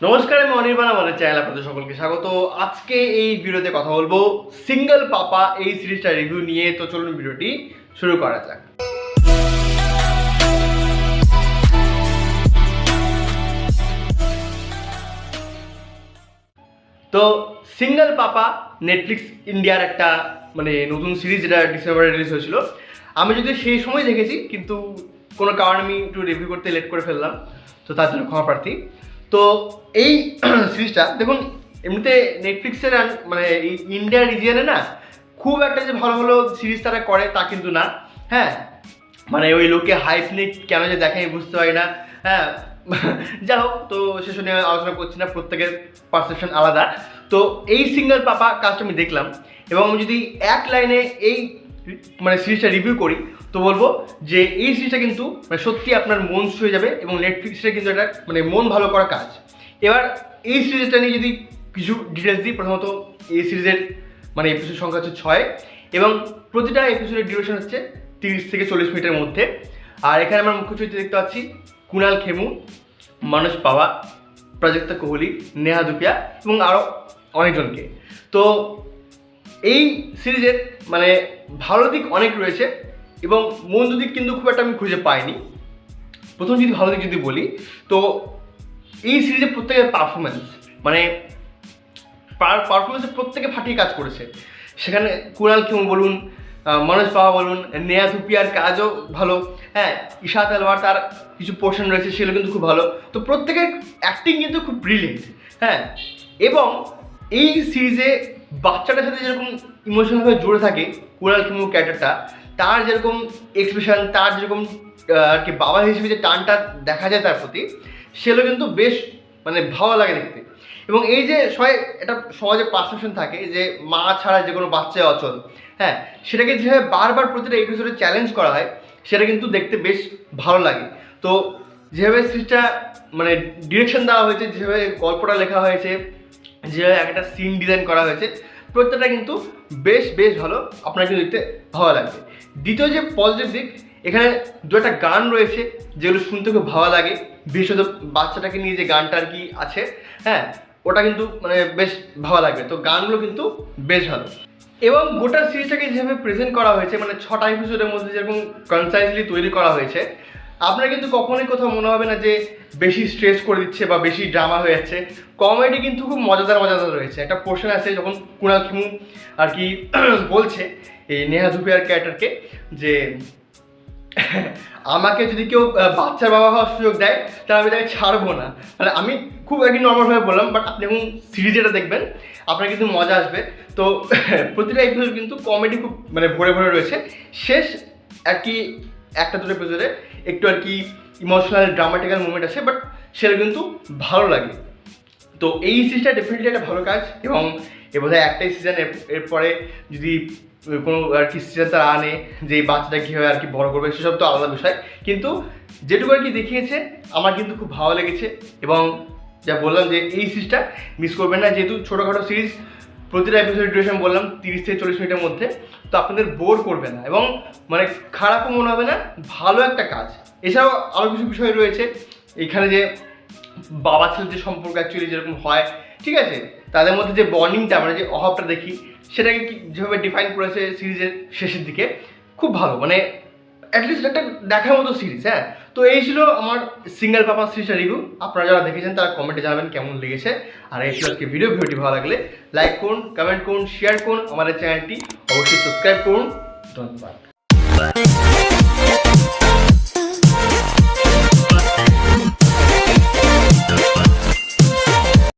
নমস্কার, আমি অনির্বাণ। আমাদের চ্যানেল আপনাদের সকলকে স্বাগত। আজকে এই ভিডিওতে কথা বলবো সিঙ্গেল পাপা এই সিরিজটা রিভিউ নিয়ে। তো চলুন ভিডিওটি শুরু করা যাক। তো সিঙ্গেল পাপা নেটফ্লিক্স ইন্ডিয়ার একটা নতুন সিরিজ, যেটা ডিসেম্বরে রিলিজ হয়েছিল। আমি যদি সেই সময় দেখেছি, কিন্তু কোনো কারণে আমি একটু রিভিউ করতে লেট করে ফেললাম, তো তার জন্য ক্ষমা প্রার্থী। তো এই সিরিজটা দেখুন, এমনিতে নেটফ্লিক্সের এই ইন্ডিয়া রিজিয়নে না খুব একটা যে ভালো ভালো সিরিজ তারা করে তা কিন্তু না। হ্যাঁ, ওই লোকে হাইপ নিয়ে কেন যে দেখে আমি বুঝতে পারি না। হ্যাঁ, যাই হোক, তো সেসব নিয়ে আলোচনা করছি না, প্রত্যেকের পারসেপশন আলাদা। তো এই সিঙ্গেল পাপা কাজটা আমি দেখলাম, এবং আমি যদি এক লাইনে এই সিরিজটা রিভিউ করি তো বলবো যে এই সিরিজটা কিন্তু সত্যি আপনার মন ছুঁয়ে যাবে, এবং নেটফ্লিক্সের কিন্তু একটা মন ভালো করা কাজ। এবার এই সিরিজটা নিয়ে যদি কিছু ডিটেলস দিই, প্রথমত এই সিরিজের এপিসোড সংখ্যা হচ্ছে 6, এবং প্রতিটা এপিসোডের ডিউরেশন হচ্ছে 30 থেকে 40 মিনিটের মধ্যে। আর এখানে আমরা মুখ্য চরিত্রে দেখতে পাচ্ছি কুণাল খেমু, মানস পাওয়া, প্রাজক্তা কোহলি, নেহা ধুপিয়া এবং আরও অনেকজনকে। তো এই সিরিজের ভালো দিক অনেক রয়েছে, এবং মন্দ দিক কিন্তু খুব একটা আমি খুঁজে পাইনি। প্রথম যদি ভালো দিক যদি বলি, তো এই সিরিজের প্রত্যেকের পারফরমেন্সে প্রত্যেকে ফাটিয়ে কাজ করেছে। সেখানে কুণাল খেমু বলুন, মনোজ পাওয়া বলুন, নেহা ধুপিয়ার কাজও ভালো। হ্যাঁ, ঈশা তালওয়ার তার কিছু পোর্শন রয়েছে, সেগুলো কিন্তু খুব ভালো। তো প্রত্যেকের অ্যাক্টিং কিন্তু খুব ব্রিলিয়েন্ট। হ্যাঁ, এবং এই সিরিজে বাচ্চাটার সাথে যেরকম ইমোশনালভাবে জুড়ে থাকে কুণাল খেমু ক্যারেক্টারটা, তার যেরকম এক্সপ্রেশন, তার যেরকম আর কি বাবা হিসেবে যে টানটা দেখা যায় তার প্রতি, সেগুলো কিন্তু বেশ ভালো লাগে দেখতে। এবং এই যে এটা সমাজে পারসেপশন থাকে যে মা ছাড়া যে কোনো বাচ্চাই অচল, হ্যাঁ, সেটাকে যেভাবে বারবার প্রতিটা এপিসোডে চ্যালেঞ্জ করা হয়, সেটা কিন্তু দেখতে বেশ ভালো লাগে। তো যেভাবে সিরিজটা ডিরেকশন দেওয়া হয়েছে, যেভাবে গল্পটা লেখা হয়েছে, যেভাবে একটা সিন ডিজাইন করা হয়েছে, প্রত্যেকটা কিন্তু বেশ ভালো, আপনার কিন্তু দেখতে ভালো লাগবে। দ্বিতীয় যে পজিটিভ দিক, এখানে দু একটা গান রয়েছে যেগুলো শুনতে খুব ভালো লাগে, বিশেষত বাচ্চাটাকে নিয়ে যে গানটা আর কি আছে, হ্যাঁ, ওটা কিন্তু বেশ ভালো লাগবে। তো গানগুলো কিন্তু বেশ ভালো, এবং গোটা সিরিজটাকে যেভাবে প্রেজেন্ট করা হয়েছে, 6টা এপিসোডের মধ্যে যেরকম কনসাইজলি তৈরি করা হয়েছে, আপনার কিন্তু কখনোই কোথাও মনে হবে না যে বেশি স্ট্রেস করে দিচ্ছে বা বেশি ড্রামা হয়ে যাচ্ছে। কমেডি কিন্তু খুব মজাদার রয়েছে। একটা পোর্শন আছে যখন কুণাল খেমু আর কি বলছে এই নেহা ধুপিয়ার ক্যারেক্টারকে যে আমাকে যদি কেউ বাচ্চার বাবা হওয়ার সুযোগ দেয়, তাহলে আমি তাকে ছাড়বো না। আমি খুব একই নর্মালভাবে বললাম, বাট আপনি যখন সিরিজটা দেখবেন আপনার কিন্তু মজা আসবে। তো প্রতিটা এপিসোড কিন্তু কমেডি খুব ভরে রয়েছে। শেষ আর কি একটা দুটো এপিসোডে একটু আর কি ইমোশনাল ড্রামাটিক্যাল মুভমেন্ট আছে, বাট সেটা কিন্তু ভালো লাগে। তো এই সিরিজটা ডেফিনেটলি একটা ভালো কাজ, এবং বোধহয় একটাই সিজন, এরপরে যদি কোনো আর কি সিজন তারা আনে যে এই বাচ্চাটা কীভাবে আর কি বড় করবে, সেসব তো আলাদা বিষয়। কিন্তু যেটুকু আর কি দেখিয়েছে আমার কিন্তু খুব ভালো লেগেছে, এবং যা বললাম যে এই সিরিজটা মিস করবেন না। যেহেতু ছোটোখাটো সিরিজ, প্রতিটা এপিসোড ডিউরেশন বললাম 30 থেকে 40 মিনিটের মধ্যে, তো আপনাদের বোর করবে না, এবং খারাপও মনে হবে না, ভালো একটা কাজ। এছাড়াও আরও কিছু বিষয় রয়েছে এখানে, যে বাবা ছেলের যে সম্পর্ক অ্যাকচুয়ালি যেরকম হয়, ঠিক আছে, তাদের মধ্যে যে বন্ডিংটা, যে অভাবটা দেখি, সেটাকে যেভাবে ডিফাইন করেছে সিরিজের শেষের দিকে, খুব ভালো। অ্যাটলিস্ট একটা দেখার মতো সিরিজ। হ্যাঁ, তো এই ছিল আমার সিঙ্গেল পাপা সিরিজটা রিভিউ। আপনারা যারা দেখেছেন তারা কমেন্টে জানাবেন কেমন লেগেছে। আর এই ছিল আজকে ভিডিওটি ভালো লাগলে লাইক করুন, কমেন্ট করুন, শেয়ার করুন, আমাদের চ্যানেলটি অবশ্যই সাবস্ক্রাইব করুন। ধন্যবাদ।